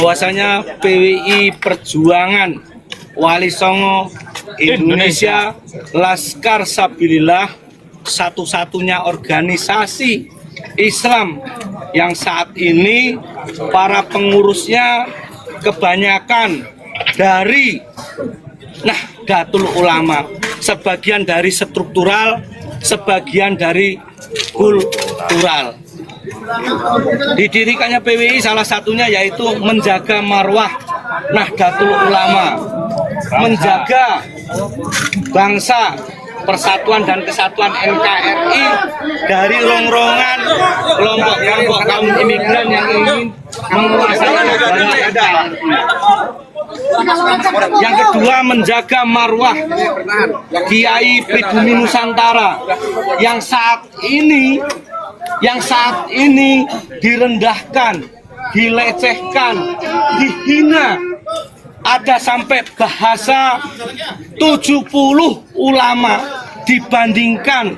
Bahwasanya PWI Perjuangan Wali Songo Indonesia Laskar Sabilillah satu-satunya organisasi Islam yang saat ini para pengurusnya kebanyakan dari Nahdlatul Ulama, sebagian dari struktural, sebagian dari kultural. Didirikannya PWI salah satunya yaitu menjaga marwah Nahdlatul Ulama, menjaga bangsa, persatuan dan kesatuan NKRI dari rongrongan kelompok-kelompok kaum imigran yang ingin menguasai negara. Yang kedua, menjaga marwah Kiai Pribumi Nusantara yang saat ini direndahkan, dilecehkan, dihina. Ada sampai bahasa 70 ulama dibandingkan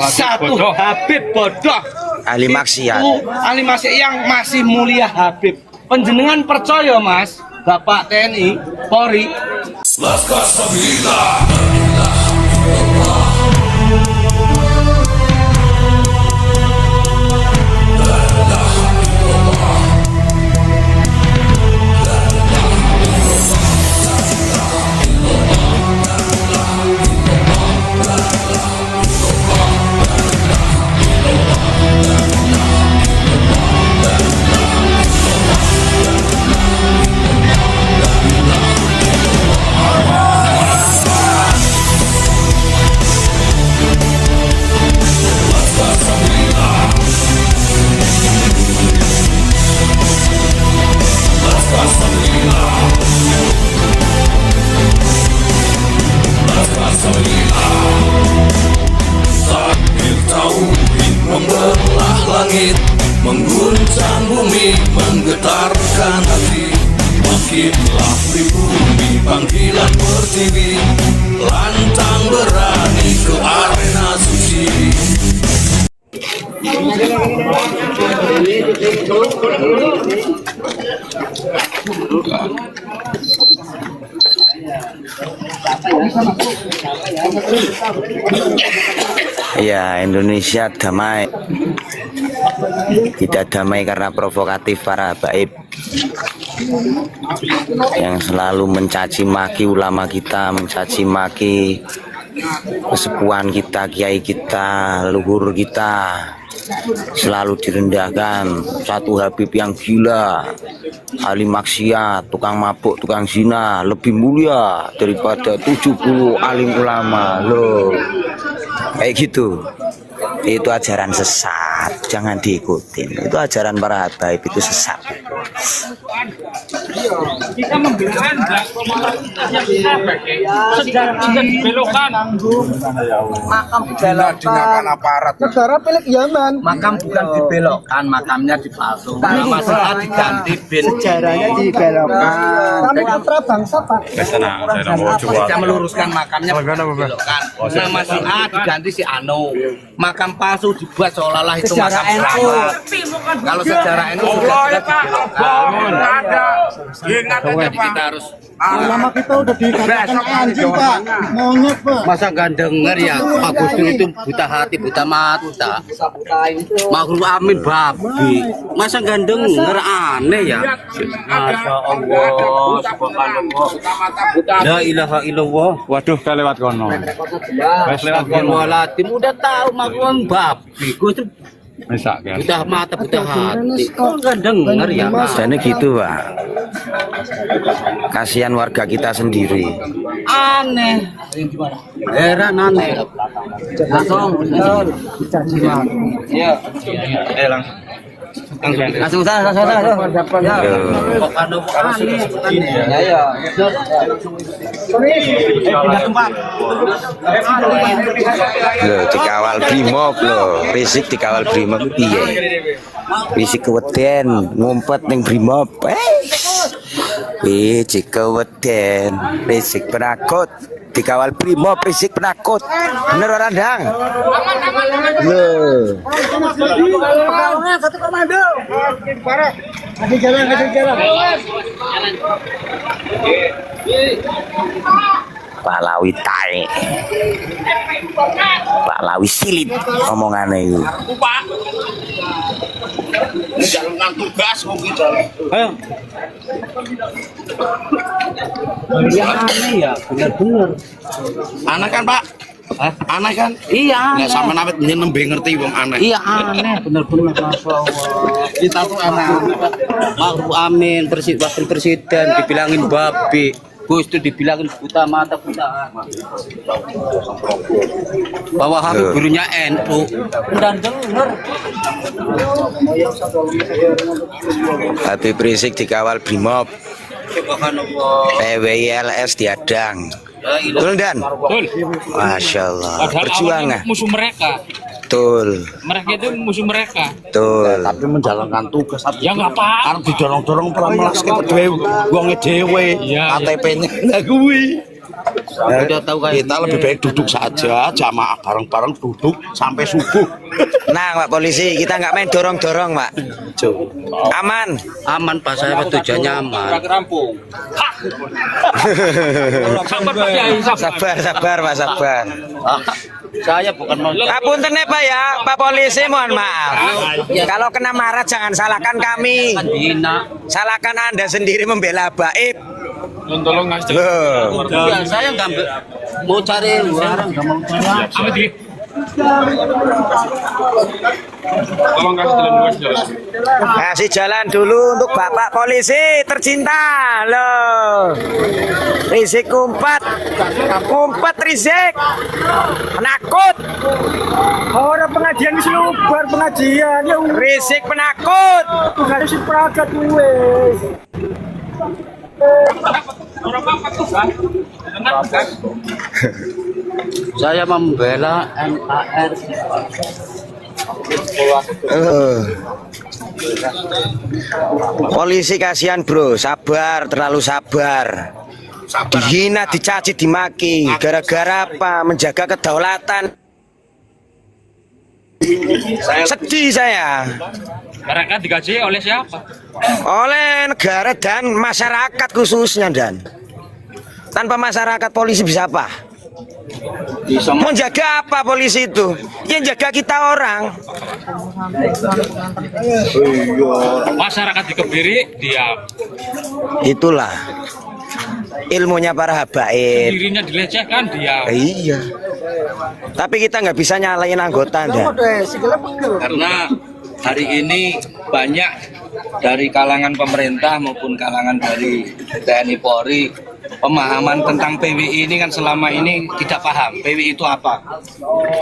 satu Habib bodoh. Ahli maksiat. Ahli maksiat yang masih mulia Habib. Penjenengan percaya, Mas, Bapak TNI, Polri? Laskar Sabilillah. Membelah langit, mengguncang bumi, menggetarkan hati. Makinlah pribumi, panggilan pertiwi, lantang berani ke arena suci. Ya, Indonesia damai. Tidak damai karena provokatif para habaib yang selalu mencaci maki ulama kita, mencaci maki kesepuhan kita, kiai kita, leluhur kita, selalu direndahkan. Satu Habib yang gila, ahli maksiat, tukang mabuk, tukang zina, lebih mulia daripada 70 alim ulama. Loh, kayak gitu. Itu ajaran sesat, jangan diikutin. Itu ajaran para habaib, itu sesat. Kita membela sejarah kita dibelokkan, makam dibelokkan, aparat negara milik Yaman. Makam bukan dibelokkan, makamnya dipalsukan, masalah diganti bin, sejarahnya dibelokkan. Kamu putra bangsa, Pak. Saya meluruskan makamnya dibelokkan. Nama si A diganti si Ano. Makam palsu dibuat seolah-olah itu makam keramat. Kalau sejarah NU sudah ingat aja, Pak. Kita harus ulama kita udah dikatakan anjing, Pak, monyet, Pak. Masa nggak denger ya, Pak Gus Dur itu buta hati, buta mata. Makhluk amin babi. Masa nggak denger, aneh ya. Masya Allah, subhanallah. La ilaha illallah. Waduh, kelewat kono. Wes lewat kono. Walatim udah tahu makhluk babi. Gus Dur buta mata, buta hati. Kok nggak denger ya? Jadi gitu, Pak. Kasihan warga kita sendiri. Aneh. Heran, aneh. Langsung. Iya. Langsung saja. Kok ada aneh? Ya. Pindah tempat. Loh, dikawal brimob loh. Risik dikawal brimob piye? Risik keweden ngumpet ning brimob. Risik keweden, risik penakut. Dikawal brimob, risik penakut. Bener orang dang? Loh. Satu komando. Pak Lawi tae. Pak Lawi silit omongannya itu. Jalankan tugas mungkin jalan. Ayo. Ya aneh ya, bener-bener. Aneh kan Pak? Aneh kan? Iya. Nggak sama nawet nembe ngerti wong aneh. Iya aneh, bener-bener Masya Allah. Kita tuh aneh-aneh Pak. Ma'ruf Amin, wakil presiden dibilangin babi. Gus itu dibilangin buta mata buta. Bahwa Habib gurunya NU. Dan denger. Habib Rizik dikawal Brimob. PWILS diadang. Betul Dan? Masya Allah. Perjuangan. Musuh mereka. Betul. Mereka itu musuh mereka. Betul. Tapi menjalankan tugas. Ya nggak apa. Arep didorong-dorong pramelas ke dhewe, wonge dhewe. Iya. KTP-nya lah kuwi. Udah tahu kayak Kita lebih baik duduk saja, jamaah bareng-bareng duduk sampai subuh. Nah, Pak Polisi, kita nggak main dorong-dorong, Pak. Aman. aman Pak, saya tujuannya aman. Rampung. Sabar Pak Kiai, Sabar, sabar, Pak, sabar. Saya bukan mau. Punten ya, Pak ya, Pak Polisi, mohon maaf. Kalau kena marah jangan salahkan kami. Salahkan Anda sendiri membela Baib. tolong ngasih. Loh. Ya, saya nggak mau cari luar, nggak mau cari. Apa di? Tolong kasih jalan luas jalan. Kasih jalan dulu untuk Bapak Polisi tercinta. Loh. Rizik kumpat. Kumpat Rizik. Penakut. Orang pengajian di Selubar, pengajian ya Rizik penakut. harus diperagat gue. Orang apa tuh kan? Dengar kan? Saya membela NAR. Polisi kasihan bro, sabar, terlalu sabar. Dihina, dicaci, dimaki. Gara-gara apa? Menjaga kedaulatan. Sedih saya. Mereka digaji oleh siapa? Oleh negara dan masyarakat khususnya Dan. Tanpa masyarakat polisi bisa apa? Mau jaga apa polisi itu? Yang jaga kita orang. Masyarakat dikebiri diam. Itulah ilmunya para habaib. Dirinya dilecehkan diam. Iya. Tapi kita nggak bisa nyalain anggota Dan. Karena hari ini banyak dari kalangan pemerintah maupun kalangan dari TNI Polri pemahaman tentang PWI ini kan selama ini tidak paham PWI itu apa.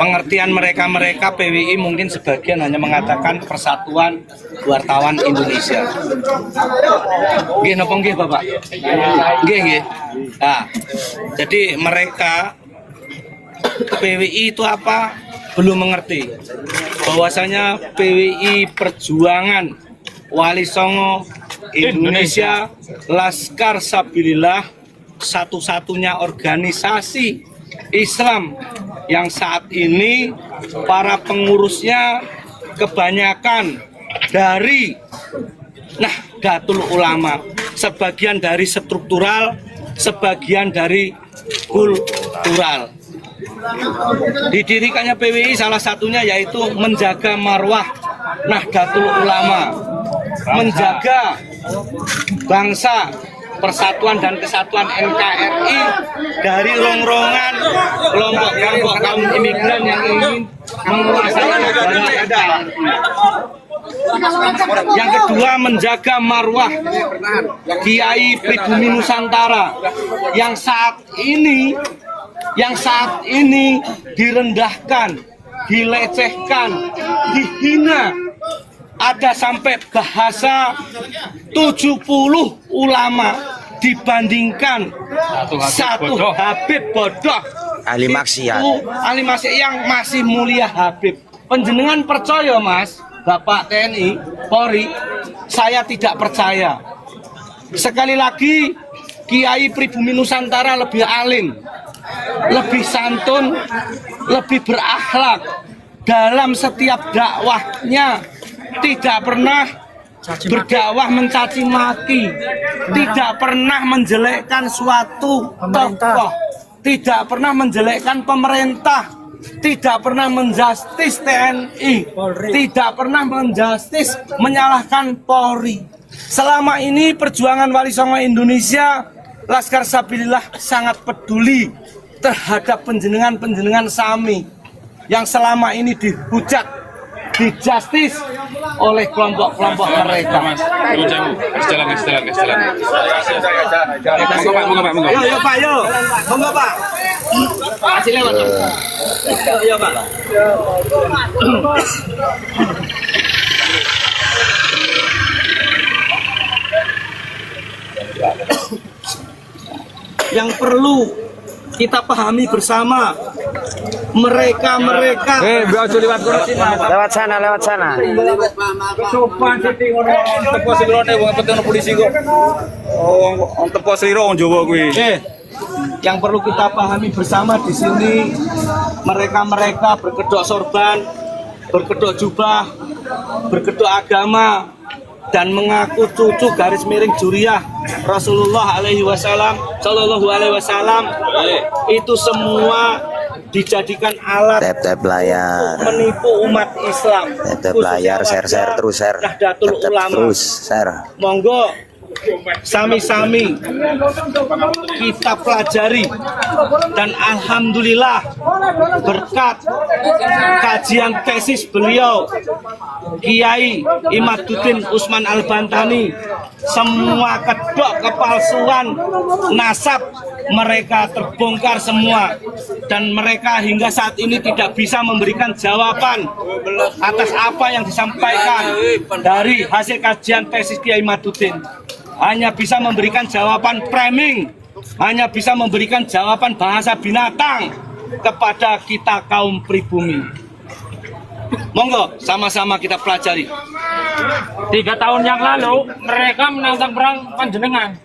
Pengertian mereka PWI mungkin sebagian hanya mengatakan Persatuan Wartawan Indonesia. Nggih napa nggih Bapak? Nggih nggih. Nah, jadi mereka PWI itu apa belum mengerti. Bahwasanya PWI Perjuangan Wali Songo Indonesia Laskar Sabilillah, satu-satunya organisasi Islam yang saat ini para pengurusnya kebanyakan dari Nahdlatul Ulama, sebagian dari struktural, sebagian dari kultural. Didirikannya PWI salah satunya yaitu menjaga marwah Nahdlatul Ulama, menjaga bangsa, persatuan dan kesatuan NKRI dari rongrongan kelompok-kelompok kaum imigran yang ingin menguasai negara kita. Yang kedua, menjaga marwah Kiai Pribumi Nusantara yang saat ini direndahkan, dilecehkan, dihina. Ada sampai bahasa 70 ulama dibandingkan satu Habib bodoh. Ahli maksiat. Ahli maksiat yang masih mulia Habib. Penjenengan percaya Mas, Bapak TNI Polri? Saya tidak percaya. Sekali lagi, Kiai Pribumi Nusantara lebih alim, lebih santun, lebih berakhlak dalam setiap dakwahnya. Tidak pernah berdakwah mencaci maki, tidak pernah menjelekkan suatu tokoh, tidak pernah menjelekkan pemerintah, tidak pernah menjustis TNI, tidak pernah menjustis menyalahkan Polri. Selama ini perjuangan Wali Songo Indonesia, Laskar Sabilillah sangat peduli terhadap penjenengan sami yang selama ini dihujat, dijustis oleh kelompok-kelompok mereka. Jalan. Yo Pak, yo. Monggo Pak. Masih lewat. Yo Pak. Yang perlu kita pahami bersama, mereka Lewat sana. Sopan sithik ngono teko silone wong penting polisi kok. Oh, teko sliro wong Jawa kuwi. yang perlu kita pahami bersama di sini, mereka berkedok sorban, berkedok jubah, berkedok agama, dan mengaku cucu garis miring juriyah Rasulullah Sallallahu Alaihi Wasallam, itu semua dijadikan alat tap layar, menipu umat Islam. tap layar, share terus, Nahdlatul Ulama. terus, share. Monggo sami-sami kita pelajari, dan alhamdulillah berkat kajian tesis beliau Kiai Imaduddin Usman Al-Bantani, semua kedok kepalsuan nasab mereka terbongkar semua, dan mereka hingga saat ini tidak bisa memberikan jawaban atas apa yang disampaikan dari hasil kajian tesis Kiai Imaduddin. Hanya bisa memberikan jawaban framing, hanya bisa memberikan jawaban bahasa binatang kepada kita kaum pribumi. Monggo sama-sama kita pelajari. 3 tahun yang lalu mereka menantang perang panjenengan.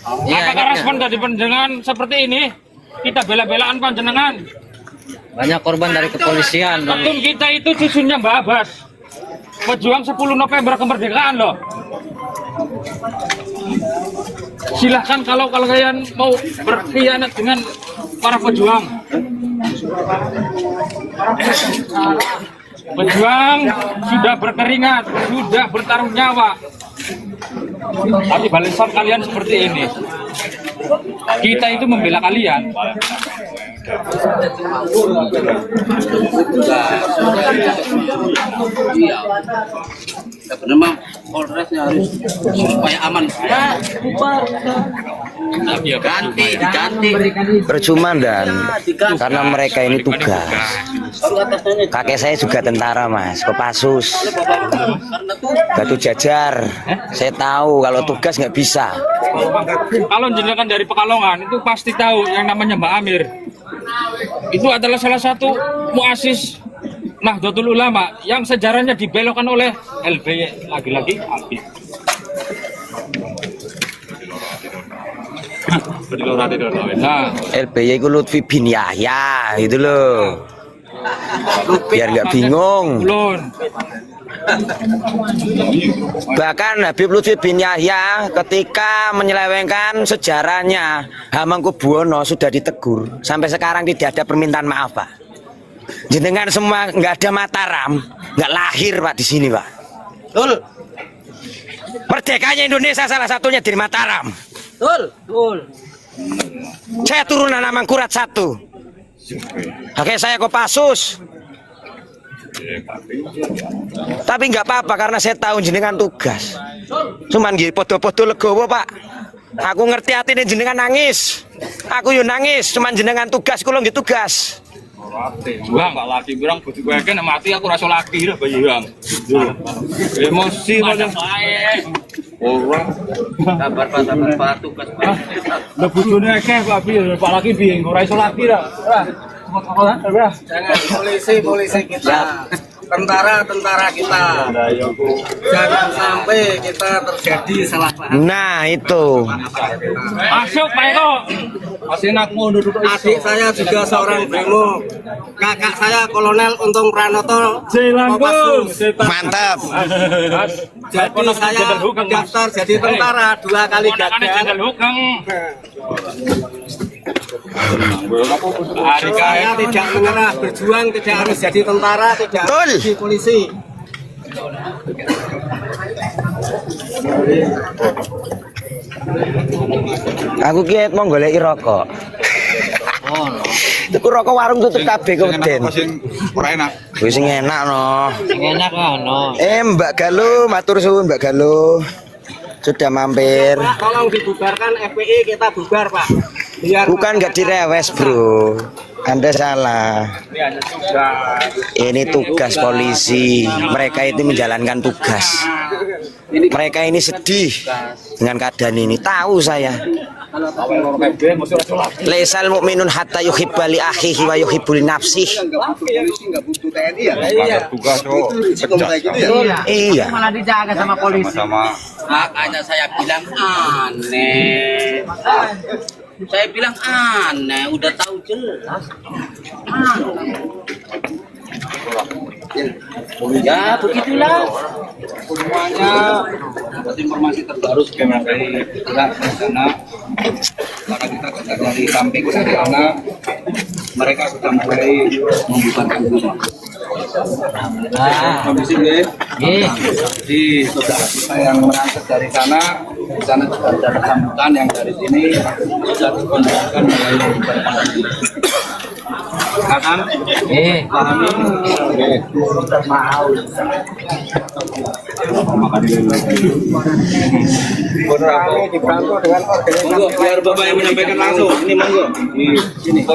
Apakah respon dari panjenengan seperti ini? Kita bela-belaan panjenengan. Banyak korban dari kepolisian. Ketum kita itu cucunya Mbak Abbas, pejuang 10 November kemerdekaan loh. Silahkan kalau kalian mau berkhianat dengan para pejuang. Pejuang sudah berkeringat, sudah bertaruh nyawa. Tapi balasan kalian seperti ini. Kita itu membela kalian. Memang Polresnya harus supaya aman. Diganti. Percuma dan karena mereka ini tugas. Kakek saya juga tentara Mas, Kopassus, Batu Jajar. Saya tahu kalau tugas nggak bisa. Kalau jenengan dari Pekalongan itu pasti tahu yang namanya Mbak Amir. Itu adalah salah satu muasis Nahdlatul Ulama yang sejarahnya dibelokkan oleh LBY, lagi-lagi Habib. Nah, LBY itu Lutfi bin Yahya gitu loh. Biar nggak bingung. Bahkan Habib Lutfi bin Yahya ketika menyelewengkan sejarahnya Hamengkubuwono sudah ditegur. Sampai sekarang tidak ada permintaan maaf, Pak. Jenengan semua nggak ada Mataram, nggak lahir Pak di sini, Pak. Betul. Merdekanya Indonesia salah satunya dari Mataram. Betul. Saya turunan Mangkurat 1. Oke, saya Kopassus. Tapi nggak apa-apa karena saya tahu jenengan tugas. Cuman nggih podo-podo legowo, Pak. Aku ngerti atine jenengan nangis. Aku yo nangis, cuman jenengan tugas kula nggih tugas. Bang, Pak laki bilang bojo gue kan mati aku rasa laki dah bayi bang. Emosi macam orang. Sabar Pak tugas. Lah bojone akeh Pak laki piye ora iso laki dah. Jangan polisi kita. tentara-tentara kita. Jangan sampai kita terjadi salah paham. Nah itu. Masuk Pak Eko. Adik saya juga seorang brimo. Kakak saya Kolonel Untung Pranoto. Kopassus. Mantap. Jadi saya daftar jadi tentara 2 kali gagal. Saya tidak menyerah, berjuang tidak harus jadi tentara, tidak harus jadi polisi. Aku kiat mau goleki rokok. Tuku rokok warung tutup kabeh kok Den. Ora enak. Wis sing enak no. Enak ono. Mbak Galuh, matur suwun Mbak Galuh. Sudah mampir. Pak, tolong dibubarkan FPI, kita bubar Pak. Biar Bukan nggak direwes bro. Anda salah. Ini tugas polisi. Mereka itu menjalankan tugas. Mereka ini sedih dengan keadaan ini. Tahu saya. Laisal mu'minun hatta yuhibba li akhihi wa yuhibbu li nafsihi. Iya. Malah dijaga sama polisi. Makanya saya bilang aneh. Saya bilang aneh, udah tahu jelas. Ya begitulah. Semuanya dapat informasi terbaru bagaimana dari gerak di sana. Karena kita sudah dari samping ke sana, mereka sudah mulai membubarkan diri. Komisi B, di saudara kita yang berangkat dari sana, di sana juga ada sambutan yang dari sini sudah dikontrolkan mulai membubarkan diri. Akan pahami monggo biar bapak yang menyampaikan langsung ini monggo di sini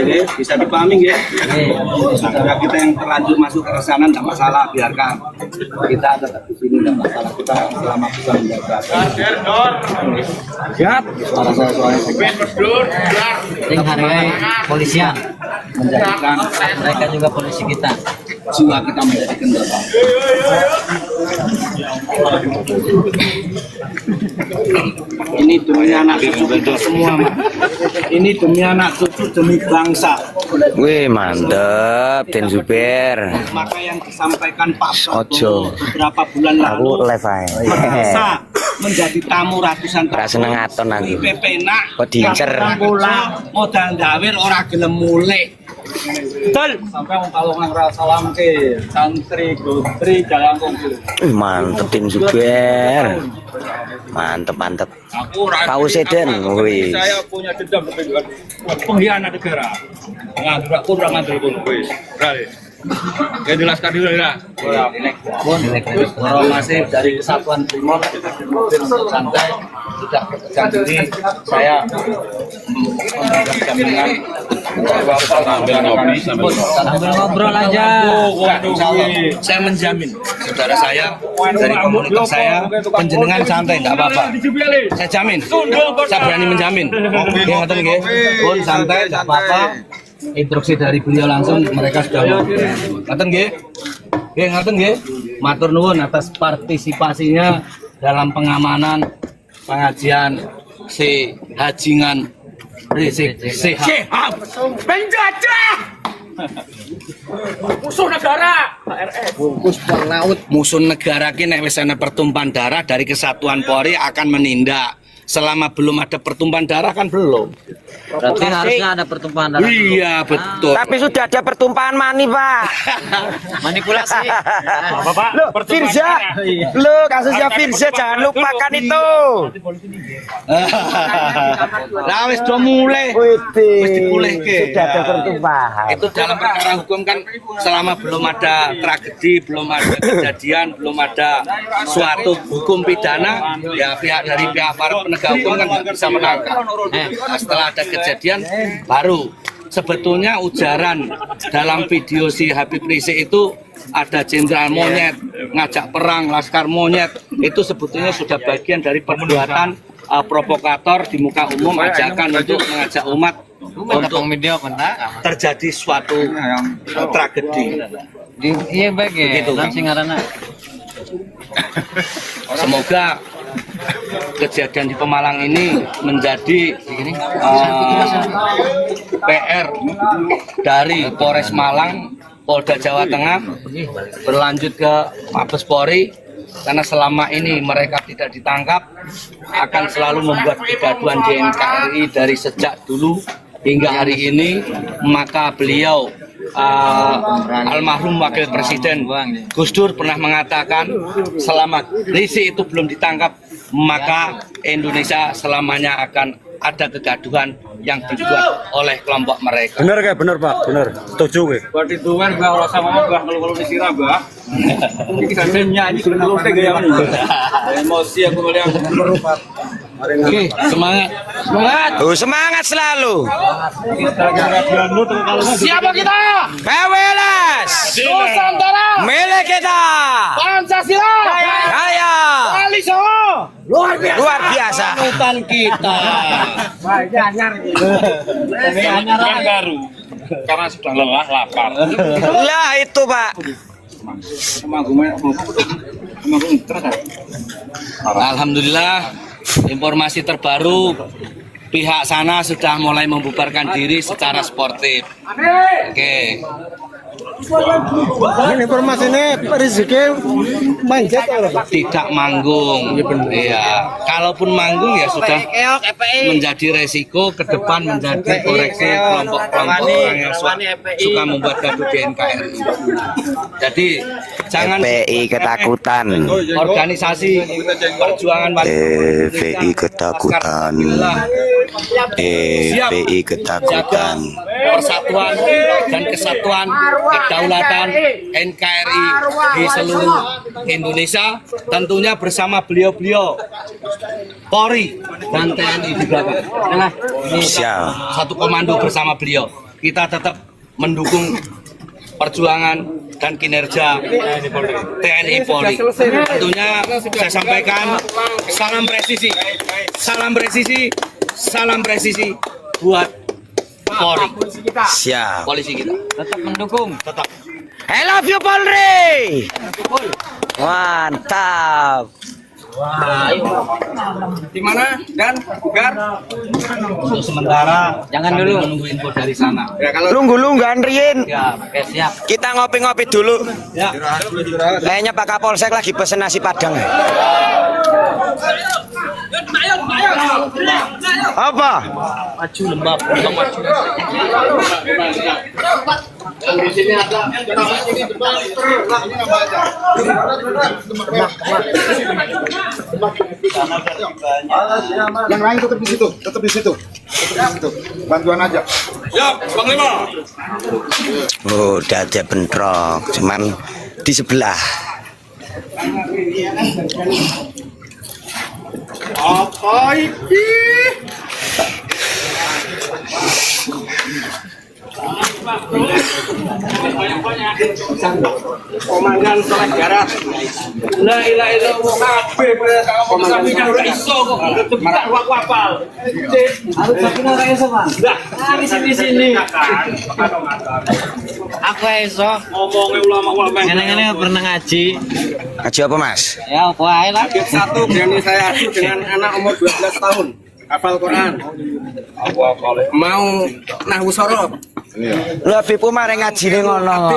ini bisa dipahami ya saudara kita yang terlanjur masuk ke sana tidak masalah, biarkan kita tetap di sini tidak masalah, kita selama bisa menjaga siap suara saya Yang hargai polisian, menjadikan mereka juga polisi kita. jiwa kita menjadi kendala. Ini demi anak cucu kita semua, Mak. Ini demi anak cucu, demi bangsa. Wih mantep Den Zuber. Maka yang disampaikan Pak Ojo. Prabowo beberapa bulan Aku lalu live ae. bisa menjadi tamu ratusan Ora seneng aton aku. pepenak Kok diincer? bola modal dawir ora gelem mulih. Betul. Sampai wong kalongan ra salam ke santri gotri jalangkung. Mantep Den Zuber. Mantep. Aku Tahu seden, wis. Saya punya dendam dengan pengkhianat negara. Ngandur aku ora ngandur pun wis. Ya jelaskan dulu ya. Masih dari Kesatuan Timur santai sudah bekerja diri. Saya memberikan jaminan Sambil ngobrol aja. saya menjamin saudara saya dari komunitas saya penjenengan santai nggak apa-apa. Saya jamin. Saya berani menjamin. Nggih ngoten nggih. Pun santai nggak apa-apa. Instruksi dari beliau langsung mereka sudah mau. Ngoten nggih. Nggih ngoten nggih. Matur nuwun atas partisipasinya dalam pengamanan pengajian si Hajingan Rizik Sihab. Penjajah. Musuh negara. Bungkus pengaut musuh negara ki nek wis ana pertumpahan darah dari Kesatuan Polri akan menindak. Selama belum ada pertumpahan darah kan belum. Berarti harusnya ada pertumpahan darah. Iya betul. Tapi sudah ada pertumpahan mani Pak. Manipulasi. Loh, Firza. Loh, kasusnya Firza jangan lupakan itu. Lah wis do mulai. Wis dipulihke. Sudah ada pertumpahan. Itu dalam perkara hukum kan selama belum ada tragedi, belum ada kejadian, belum ada suatu hukum pidana, ya dari pihak para penegak hukum kan nggak bisa menangkap. Setelah ada kejadian baru sebetulnya ujaran dalam video si Habib Rizik itu ada jenderal monyet ngajak perang laskar monyet, itu sebetulnya sudah bagian dari perbuatan provokator di muka umum, ajakan untuk mengajak umat untuk terjadi suatu tragedi. Iya baik ya. Begitu, Kang. Semoga kejadian di Pemalang ini menjadi PR dari Polres Malang, Polda Jawa Tengah, berlanjut ke Mabes Polri, karena selama ini mereka tidak ditangkap, akan selalu membuat kegaduhan di NKRI dari sejak dulu hingga hari ini. Maka beliau almarhum Wakil Presiden Gus Dur pernah mengatakan, selama Rizik itu belum ditangkap, maka Indonesia selamanya akan ada kegaduhan yang dibuat oleh kelompok mereka. Bener kayak bener Pak, bener. Setuju gue. Buat itu kan gak rasa ngomong gak kalau disirah bah. Ini kita nyanyi belum gaya emosi aku melihat. Oke, semangat. Semangat. Semangat selalu. Siapa kita? PWLS Nusantara. milik kita. Pancasila. Jaya. Ali Songo. Luar biasa. Panutan kita. Yang baru karena sudah lelah lapar. Lah itu Pak. Alhamdulillah, informasi terbaru, pihak sana sudah mulai membubarkan diri secara sportif. Oke. Ini informasinya Rizky manjat Tidak manggung. Iya. Kalaupun manggung ya sudah menjadi resiko ke depan, menjadi koreksi kelompok-kelompok orang yang suka membuat gaduh di NKRI. Jadi jangan FPI ketakutan. organisasi perjuangan FPI ketakutan. FPI ketakutan. persatuan dan kesatuan kedaulatan NKRI di seluruh Indonesia, tentunya bersama beliau-beliau Polri dan TNI di belakang. Nah, ini satu komando bersama beliau. Kita tetap mendukung perjuangan dan kinerja TNI Polri. Tentunya saya sampaikan salam presisi, salam presisi, salam presisi buat Polri. Siap. Polisi kita Tetap mendukung. tetap. I love you Polri. Mantap. Di mana dan bugar? Untuk sementara Jangan sambil dulu. menunggu info dari sana. Lunggu-lungguan Rien. Ya, Oke siap. Kita ngopi-ngopi dulu. ya. Kayaknya Pak Kapolsek lagi pesen nasi Padang. Apa? Maju lembab, maju. Yang lain tetap di situ, tetap di situ. Bantuan aja. Siap, Panglima. Oh, udah ada bentrok, cuman di sebelah. Apa ini? Komandan Selek Darat. La ilaha illallah kabeh komandan ora iso kok. Cepat kapal. Harus sakina ora iso, Mas. Nah, di sini. Aku iso. Ngomongnya ulama-ulama. Ngene-ngene pernah ngaji. Ngaji apa Mas? Ya apa ae lah. Satu berani saya adu dengan anak umur 12 tahun. Hafal Quran. Mau nahwu sorof. Lah Bipu mare ngajine ngono.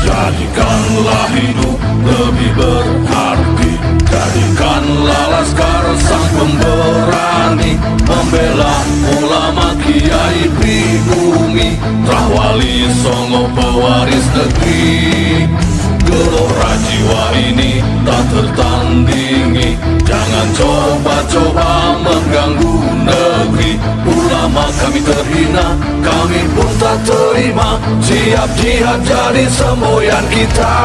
Jadikanlah hidup lebih berarti. Jadikanlah laskar sang pemberani, membela ulama kiai pribumi, Rahwali Songo pewaris negeri. Gelora jiwa ini tak tertandingi, jangan coba-coba mengganggu negeri. Ulama kami terhina, kami pun tak terima, siap jihad jadi semboyan kita.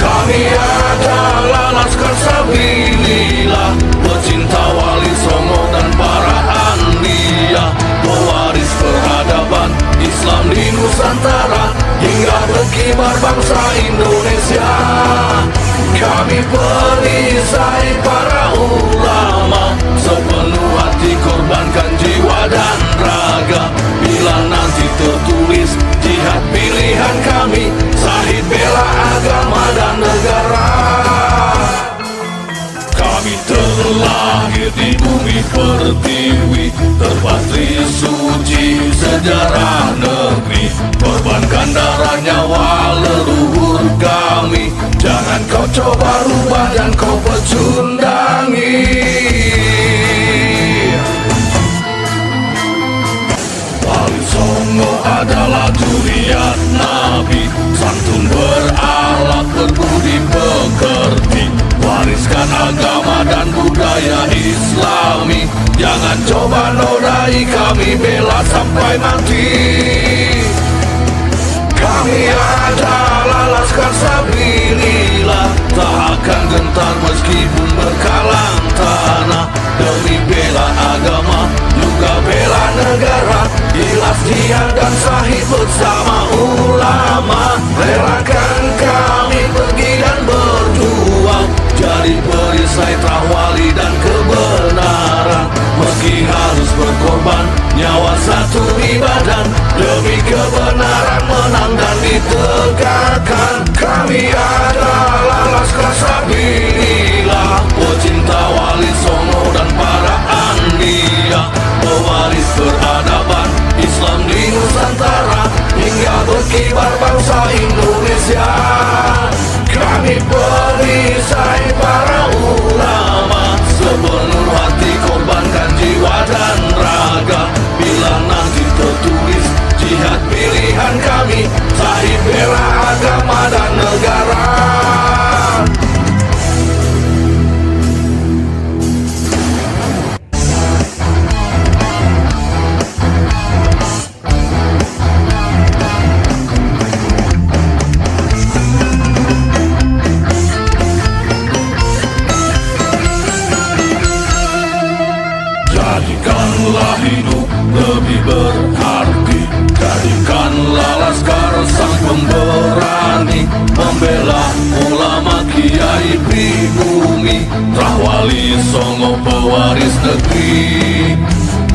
Kami adalah laskar sabilillah, pecinta Wali Songo dan para anbiya. Kami terlahir di bumi pertiwi, terpatri suci sejarah negeri. Korbankan darah nyawa leluhur kami, jangan kau coba rubah dan kau pecundangi. Wali Songo adalah zuriat Nabi, santun berakhlak berbudi pekerti, wariskan agama dan budaya Islami. Jangan coba nodai kami, bela sampai mati. Kami adalah Laskar Sabilillah, tak akan gentar meskipun berkalang tanah. Demi bela agama, juga bela negara, ikhlas jihad dan sahih bersama ulama. Relakan kami pergi dan berjuang, jadi perisai trawali dan kebenaran. Meski harus berkorban nyawa satu ibadah, demi kebenaran menang dan ditegakkan. Kami adalah Laskar Sabilillah, pecinta Wali Songo dan para anbiya, pewaris peradaban Islam di Nusantara, hingga berkibar bangsa Indonesia. Kami perisai para ulama, sepenuh hati korbankan jiwa dan raga. Bila nanti tertulis jihad pilihan kami, sahih bela agama dan negara. Jadikanlah hidup lebih berarti, jadikanlah Laskar sang pemberani, membela ulama kiai pribumi, Wali Songo pewaris negeri.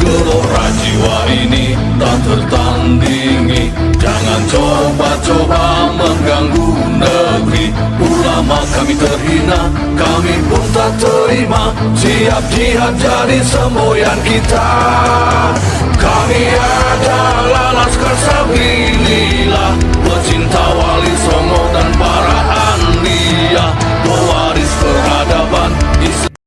Gelora jiwa ini tak tertandingi, jangan coba-coba mengganggu negeri. Ulama kami terhina, kami pun tak terima, siap jihad jadi semboyan kita. Kami adalah Laskar Sabilillah, pecinta Wali Songo